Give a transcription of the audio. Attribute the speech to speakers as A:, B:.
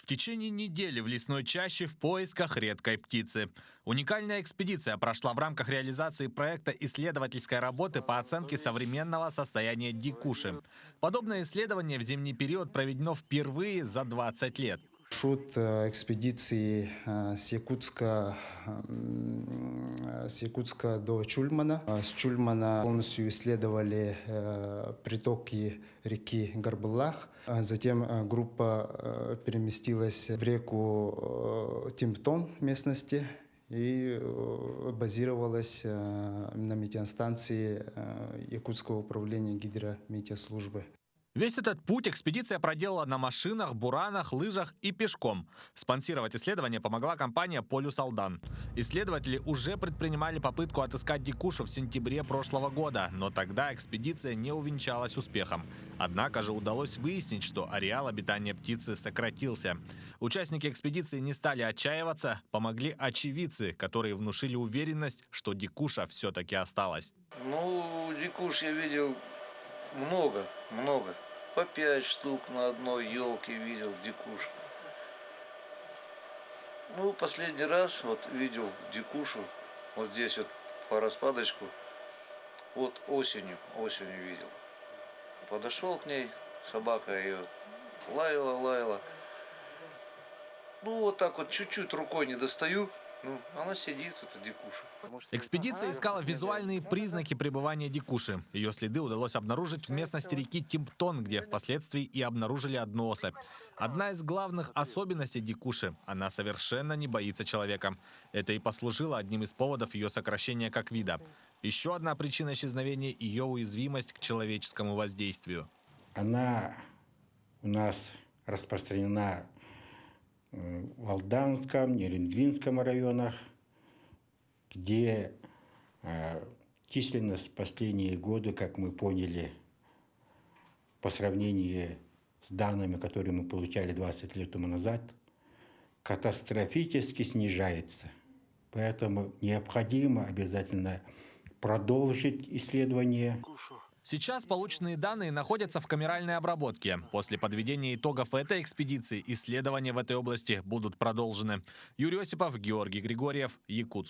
A: течение недели в лесной чаще в поисках редкой птицы. Уникальная экспедиция прошла в рамках реализации проекта исследовательской работы по оценке современного состояния дикуши. Подобное исследование в зимний период проведено впервые за 20 лет.
B: Маршрут экспедиции с Якутска до Чульмана. С Чульмана полностью исследовали притоки реки Гарбылах. Затем группа переместилась в реку Тимптон местности и базировалась на метеостанции Якутского управления гидрометеослужбы.
A: Весь этот путь экспедиция проделала на машинах, буранах, лыжах и пешком. Спонсировать исследование помогла компания «Полюс Алдан». Исследователи уже предпринимали попытку отыскать дикушу в сентябре прошлого года, но тогда экспедиция не увенчалась успехом. Однако же удалось выяснить, что ареал обитания птицы сократился. Участники экспедиции не стали отчаиваться, помогли очевидцы, которые внушили уверенность, что дикуша все-таки осталась.
C: Дикуш я видел много. По 5 штук на одной елке видел дикуш. Последний раз видел дикушу вот здесь по распадочку. Осенью видел. Подошел к ней, собака ее лаяла. Чуть-чуть рукой не достаю. Она сидит, эта дикуша.
A: Экспедиция искала визуальные признаки пребывания дикуши. Ее следы удалось обнаружить в местности реки Тимптон, где впоследствии и обнаружили одну особь. Одна из главных особенностей дикуши – она совершенно не боится человека. Это и послужило одним из поводов ее сокращения как вида. Еще одна причина исчезновения – ее уязвимость к человеческому воздействию.
D: Она у нас распространена в Алданском, Нерюнгринском районах, где численность в последние годы, как мы поняли, по сравнению с данными, которые мы получали 20 лет тому назад, катастрофически снижается. Поэтому необходимо обязательно продолжить исследование.
A: Сейчас полученные данные находятся в камеральной обработке. После подведения итогов этой экспедиции исследования в этой области будут продолжены. Юрий Осипов, Георгий Григорьев, Якутск.